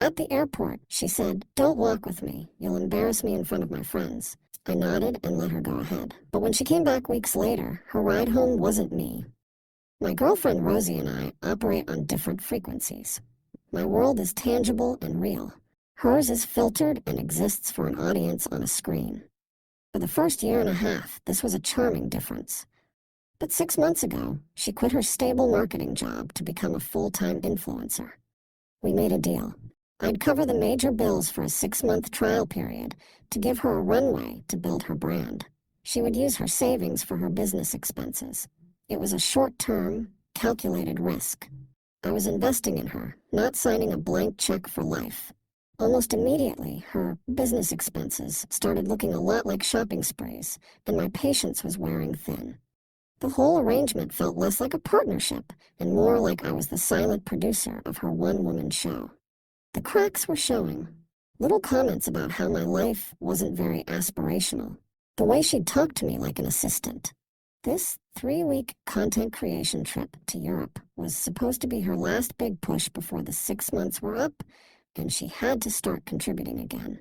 At the airport, she said, "Don't walk with me. You'll embarrass me in front of my friends." I nodded and let her go ahead. But when she came back weeks later, her ride home wasn't me. My girlfriend Rosie and I operate on different frequencies. My world is tangible and real. Hers is filtered and exists for an audience on a screen. For the first year and a half, this was a charming difference. But 6 months ago, she quit her stable marketing job to become a full-time influencer. We made a deal. I'd cover the major bills for a 6-month trial period to give her a runway to build her brand. She would use her savings for her business expenses. It was a short-term, calculated risk. I was investing in her, not signing a blank check for life. Almost immediately, her business expenses started looking a lot like shopping sprees, and my patience was wearing thin. The whole arrangement felt less like a partnership and more like I was the silent producer of her one-woman show. The cracks were showing. Little comments about how my life wasn't very aspirational. The way she'd talk to me like an assistant. This 3-week content creation trip to Europe was supposed to be her last big push before the 6 months were up, and she had to start contributing again.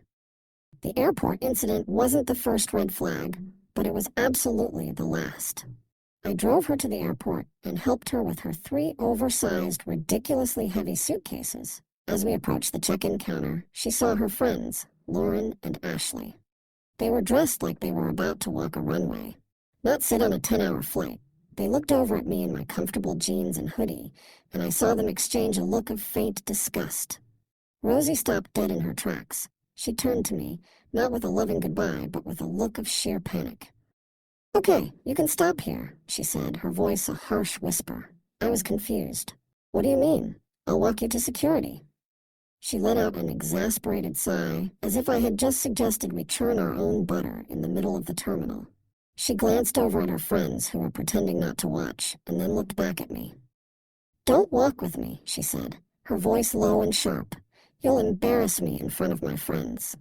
The airport incident wasn't the first red flag, but it was absolutely the last. I drove her to the airport and helped her with her 3 oversized, ridiculously heavy suitcases. As we approached the check-in counter, she saw her friends, Lauren and Ashley. They were dressed like they were about to walk a runway, not sit on a 10-hour flight. They looked over at me in my comfortable jeans and hoodie, and I saw them exchange a look of faint disgust. Rosie stopped dead in her tracks. She turned to me, not with a loving goodbye, but with a look of sheer panic. "Okay, you can stop here," she said, her voice a harsh whisper. I was confused. "What do you mean? I'll walk you to security." She let out an exasperated sigh, as if I had just suggested we churn our own butter in the middle of the terminal. She glanced over at her friends, who were pretending not to watch, and then looked back at me. "Don't walk with me," she said, her voice low and sharp. "You'll embarrass me in front of my friends."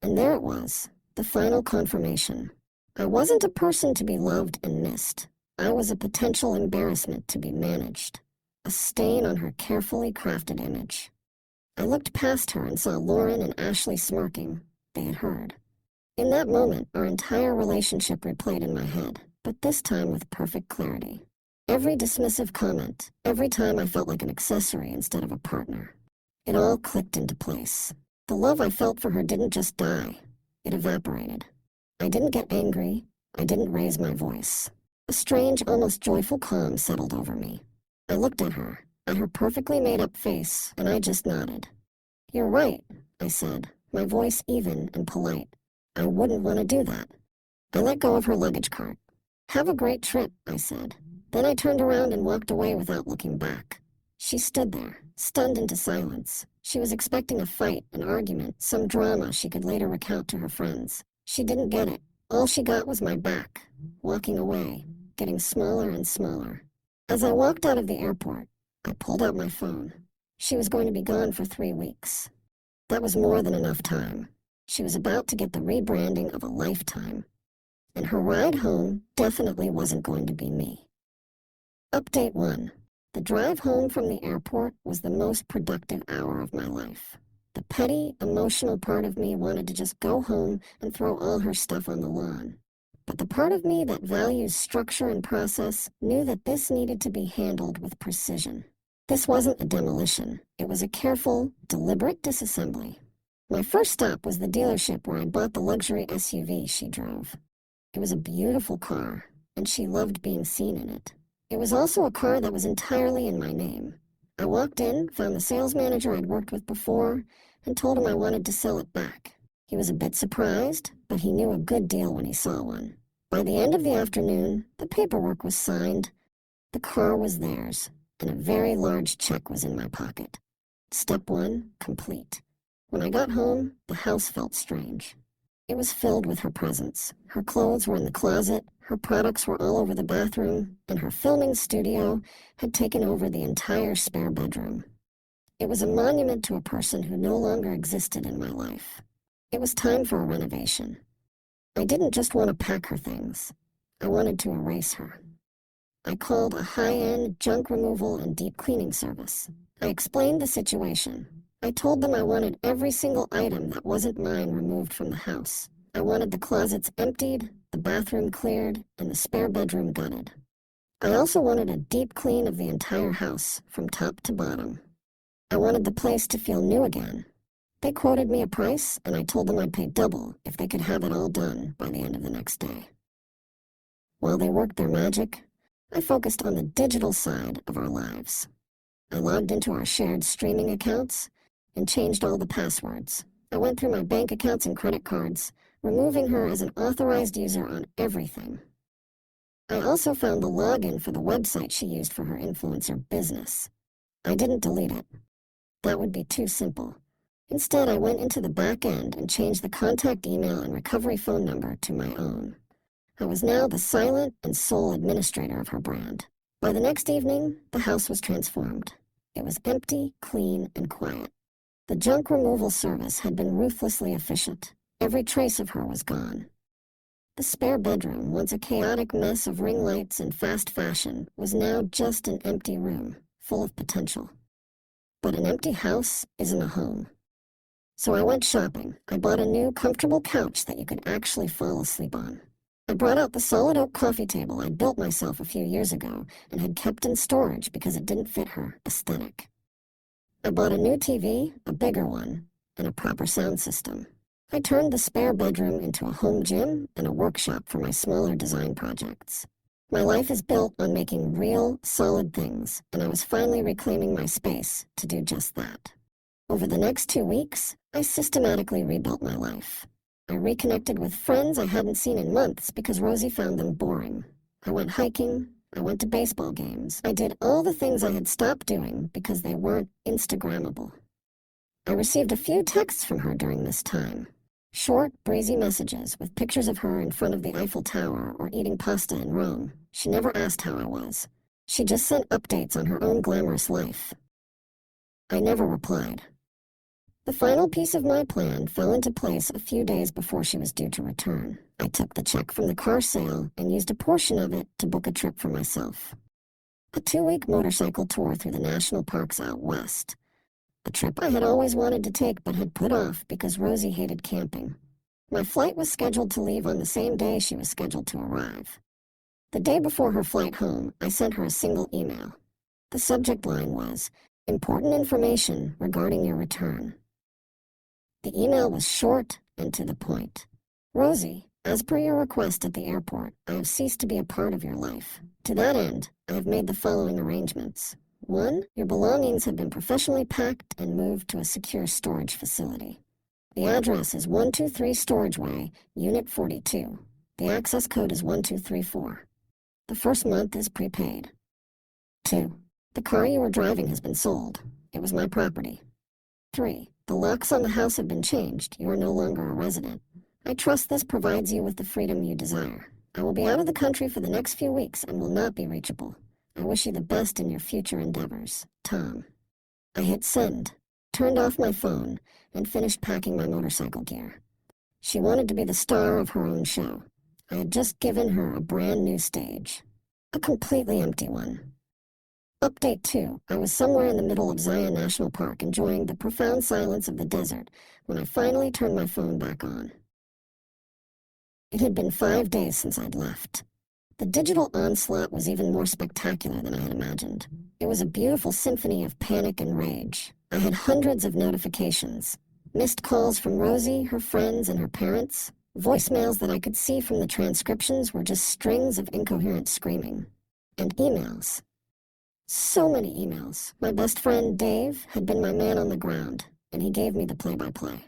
And there it was, the final confirmation. I wasn't a person to be loved and missed. I was a potential embarrassment to be managed, a stain on her carefully crafted image. I looked past her and saw Lauren and Ashley smirking. They had heard. In that moment, our entire relationship replayed in my head, but this time with perfect clarity. Every dismissive comment, every time I felt like an accessory instead of a partner. It all clicked into place. The love I felt for her didn't just die. It evaporated. I didn't get angry. I didn't raise my voice. A strange, almost joyful calm settled over me. I looked at her perfectly made-up face, and I just nodded. "You're right," I said, my voice even and polite. "I wouldn't want to do that." I let go of her luggage cart. "Have a great trip," I said. Then I turned around and walked away without looking back. She stood there, stunned into silence. She was expecting a fight, an argument, some drama she could later recount to her friends. She didn't get it. All she got was my back, walking away, getting smaller and smaller. As I walked out of the airport, I pulled out my phone. She was going to be gone for 3 weeks. That was more than enough time. She was about to get the rebranding of a lifetime. And her ride home definitely wasn't going to be me. Update 1. The drive home from the airport was the most productive hour of my life. The petty, emotional part of me wanted to just go home and throw all her stuff on the lawn. But the part of me that values structure and process knew that this needed to be handled with precision. This wasn't a demolition. It was a careful, deliberate disassembly. My first stop was the dealership where I bought the luxury SUV she drove. It was a beautiful car, and she loved being seen in it. It was also a car that was entirely in my name. I walked in, found the sales manager I'd worked with before, and told him I wanted to sell it back. He was a bit surprised, but he knew a good deal when he saw one. By the end of the afternoon, the paperwork was signed, the car was theirs, and a very large check was in my pocket. Step 1, complete. When I got home, the house felt strange. It was filled with her presents. Her clothes were in the closet, her products were all over the bathroom, and her filming studio had taken over the entire spare bedroom. It was a monument to a person who no longer existed in my life. It was time for a renovation. I didn't just want to pack her things. I wanted to erase her. I called a high-end junk removal and deep cleaning service. I explained the situation. I told them I wanted every single item that wasn't mine removed from the house. I wanted the closets emptied, the bathroom cleared, and the spare bedroom gutted. I also wanted a deep clean of the entire house, from top to bottom. I wanted the place to feel new again. They quoted me a price, and I told them I'd pay double if they could have it all done by the end of the next day. While they worked their magic, I focused on the digital side of our lives. I logged into our shared streaming accounts and changed all the passwords. I went through my bank accounts and credit cards, removing her as an authorized user on everything. I also found the login for the website she used for her influencer business. I didn't delete it. That would be too simple. Instead, I went into the back end and changed the contact email and recovery phone number to my own. I was now the silent and sole administrator of her brand. By the next evening, the house was transformed. It was empty, clean, and quiet. The junk removal service had been ruthlessly efficient. Every trace of her was gone. The spare bedroom, once a chaotic mess of ring lights and fast fashion, was now just an empty room, full of potential. But an empty house isn't a home. So I went shopping. I bought a new, comfortable couch that you could actually fall asleep on. I brought out the solid oak coffee table I'd built myself a few years ago and had kept in storage because it didn't fit her aesthetic. I bought a new TV, a bigger one, and a proper sound system. I turned the spare bedroom into a home gym and a workshop for my smaller design projects. My life is built on making real, solid things, and I was finally reclaiming my space to do just that. Over the next 2 weeks, I systematically rebuilt my life. I reconnected with friends I hadn't seen in months because Rosie found them boring. I went hiking. I went to baseball games. I did all the things I had stopped doing because they weren't Instagrammable. I received a few texts from her during this time. Short, breezy messages with pictures of her in front of the Eiffel Tower or eating pasta in Rome. She never asked how I was. She just sent updates on her own glamorous life. I never replied. The final piece of my plan fell into place a few days before she was due to return. I took the check from the car sale and used a portion of it to book a trip for myself. A 2-week motorcycle tour through the national parks out west. A trip I had always wanted to take but had put off because Rosie hated camping. My flight was scheduled to leave on the same day she was scheduled to arrive. The day before her flight home, I sent her a single email. The subject line was, "Important information regarding your return." The email was short and to the point. "Rosie, as per your request at the airport, I have ceased to be a part of your life. To that end, I have made the following arrangements. 1. Your belongings have been professionally packed and moved to a secure storage facility. The address is 123 Storage Way, Unit 42. The access code is 1234. The first month is prepaid. 2. The car you were driving has been sold. It was my property. 3. The locks on the house have been changed. You are no longer a resident. I trust this provides you with the freedom you desire. I will be out of the country for the next few weeks and will not be reachable. I wish you the best in your future endeavors. Tom." I hit send, turned off my phone, and finished packing my motorcycle gear. She wanted to be the star of her own show. I had just given her a brand new stage. A completely empty one. Update 2. I was somewhere in the middle of Zion National Park enjoying the profound silence of the desert when I finally turned my phone back on. It had been 5 days since I'd left. The digital onslaught was even more spectacular than I had imagined. It was a beautiful symphony of panic and rage. I had hundreds of notifications. Missed calls from Rosie, her friends, and her parents. Voicemails that I could see from the transcriptions were just strings of incoherent screaming. And emails. So many emails. My best friend, Dave, had been my man on the ground, and he gave me the play-by-play.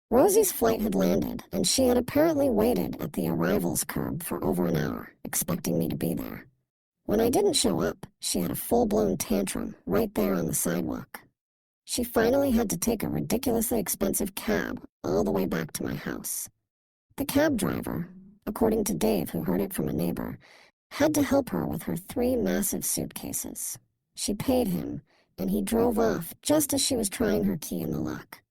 Rosie's flight had landed, and she had apparently waited at the arrivals curb for over an hour, expecting me to be there. When I didn't show up, she had a full-blown tantrum right there on the sidewalk. She finally had to take a ridiculously expensive cab all the way back to my house. The cab driver, according to Dave, who heard it from a neighbor, had to help her with her 3 massive suitcases. She paid him, and he drove off just as she was trying her key in the lock.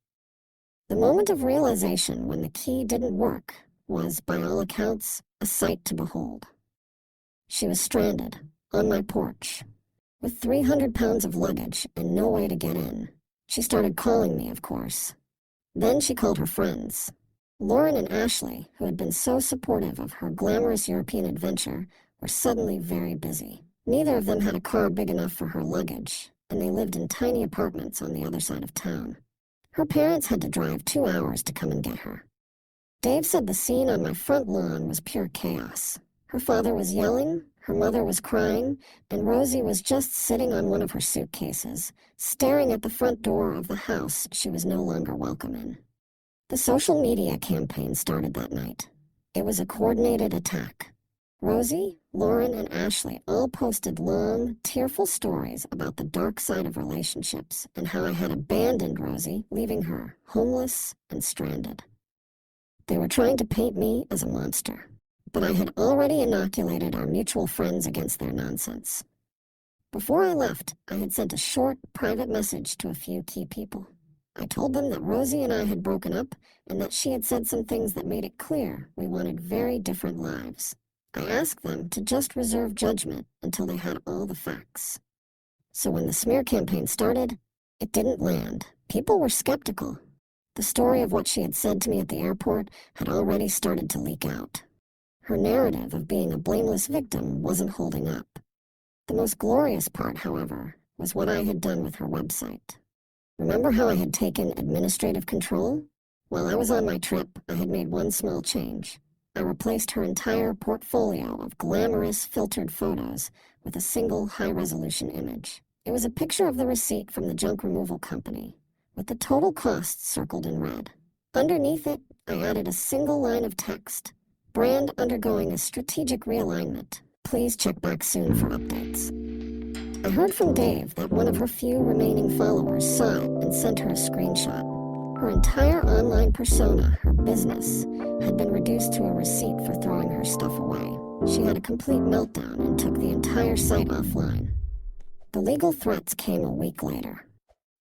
The moment of realization when the key didn't work was, by all accounts, a sight to behold. She was stranded, on my porch, with 300 pounds of luggage and no way to get in. She started calling me, of course. Then she called her friends. Lauren and Ashley, who had been so supportive of her glamorous European adventure, were suddenly very busy. Neither of them had a car big enough for her luggage, and they lived in tiny apartments on the other side of town. Her parents had to drive 2 hours to come and get her. Dave said the scene on my front lawn was pure chaos. Her father was yelling, her mother was crying, and Rosie was just sitting on one of her suitcases, staring at the front door of the house she was no longer welcome in. The social media campaign started that night. It was a coordinated attack. Rosie, Lauren, and Ashley all posted long, tearful stories about the dark side of relationships and how I had abandoned Rosie, leaving her homeless and stranded. They were trying to paint me as a monster, but I had already inoculated our mutual friends against their nonsense. Before I left, I had sent a short, private message to a few key people. I told them that Rosie and I had broken up and that she had said some things that made it clear we wanted very different lives. I asked them to just reserve judgment until they had all the facts. So when the smear campaign started, it didn't land. People were skeptical. The story of what she had said to me at the airport had already started to leak out. Her narrative of being a blameless victim wasn't holding up. The most glorious part, however, was what I had done with her website. Remember how I had taken administrative control? While I was on my trip, I had made one small change. I replaced her entire portfolio of glamorous, filtered photos with a single high-resolution image. It was a picture of the receipt from the junk removal company, with the total costs circled in red. Underneath it, I added a single line of text. Brand undergoing a strategic realignment. Please check back soon for updates. I heard from Dave that one of her few remaining followers saw it and sent her a screenshot. Her entire online persona, her business, had been reduced to a receipt for throwing her stuff away. She had a complete meltdown and took the entire site offline. The legal threats came a week later.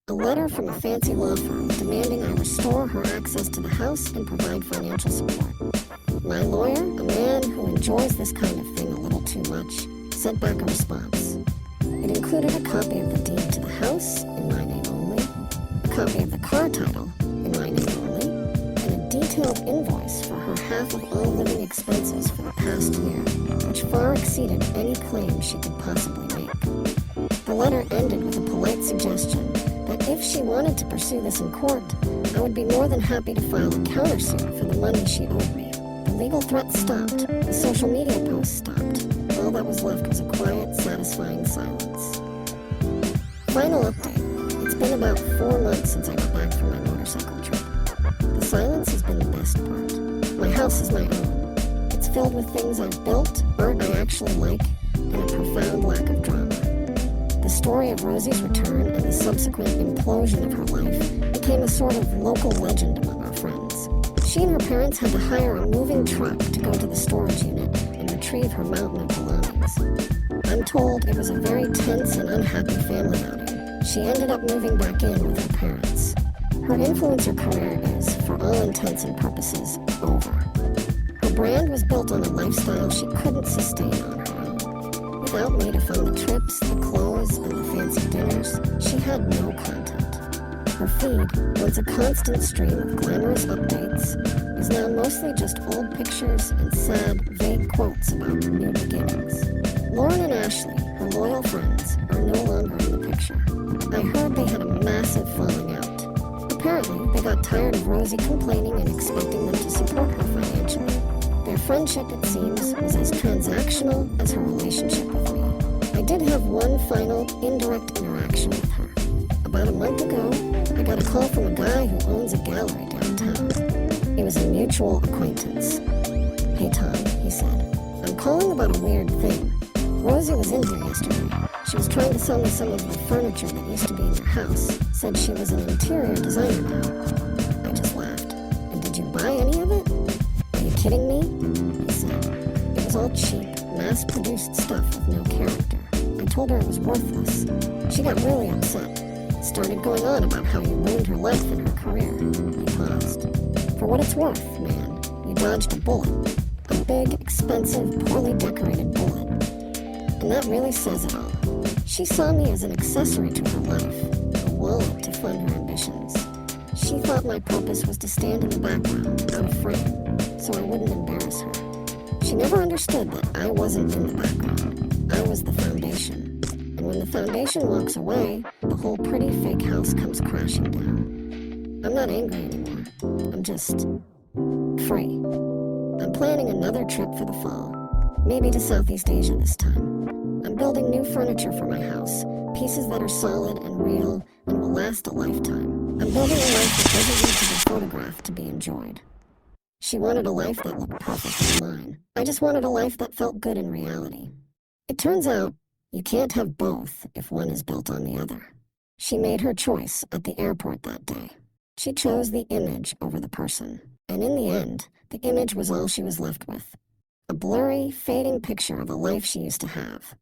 A letter from a fancy law firm demanding I restore her access to the house and provide financial support. My lawyer, a man who enjoys this kind of thing a little too much, sent back a response. It included a copy of the deed to the house, in my name only, a copy of the car title, in my name only, and a detailed invoice for her half of all living expenses for the past year, which far exceeded any claim she could possibly make. The letter ended with a polite suggestion that if she wanted to pursue this in court, I would be more than happy to file a countersuit for the money she owed me. The legal threats stopped, the social media posts stopped. All that was left was a quiet, satisfying silence. Final update. It's been about 4 months since I got back from my motorcycle trip. The silence has been the best part. My house is my own. It's filled with things I've built, art I actually like, and a profound lack of drama. The story of Rosie's return and the subsequent implosion of her life became a sort of local legend among our friends. She and her parents had to hire a moving truck to go to the storage unit and retrieve her mountain of belongings. I'm told it was a very tense and unhappy family outing. She ended up moving back in with her parents. Her influencer career is, for all intents and purposes, over. Her brand was built on a lifestyle she couldn't sustain on her own. Without me to fund the trips, the clothes, and the fancy dinners, she had no content. Her feed, once a constant stream of glamorous updates, is now mostly just old pictures and sad, vague quotes about new beginnings. Lauren and Ashley, her loyal friends, are no longer in the picture. I heard they had a massive falling out. Apparently, they got tired of Rosie complaining and expecting them to support her financially. Their friendship, it seems, was as transactional as her relationship with me. I did have one final, indirect interaction with her. About a month ago, I got a call from a guy who owns a gallery downtown. He was a mutual acquaintance. "Hey Tom," he said, "I'm calling about a weird thing. Rosie was in here yesterday. She was trying to sell me some of the furniture that used to be in your house. Said she was an interior designer now." I just laughed. "And did you buy any of it?" "Are you kidding me?" he said. "It was all cheap, mass-produced stuff with no character. I told her it was worthless. She got really upset. Started going on about how you ruined her life and her career." He paused. "For what it's worth, man, you dodged a bullet. A big, expensive, poorly decorated bullet. And that really says it all. She saw me as an accessory to her life, a wallet to fund her ambitions. She thought my purpose was to stand in the background, out of frame, so I wouldn't embarrass her. She never understood that I wasn't in the background. I was the foundation. And when the foundation walks away, the whole pretty fake house comes crashing down. I'm not angry anymore. I'm just free. I'm planning another trip for the fall. Maybe to Southeast Asia this time. I'm building new furniture for my house, pieces that are solid and real and will last a lifetime. I'm building a life that doesn't need to be photographed to be enjoyed. She wanted a life that looked perfect in mine. I just wanted a life that felt good in reality. It turns out, you can't have both if one is built on the other. She made her choice at the airport that day. She chose the image over the person. And in the end, the image was all she was left with. A blurry, fading picture of a life she used to have.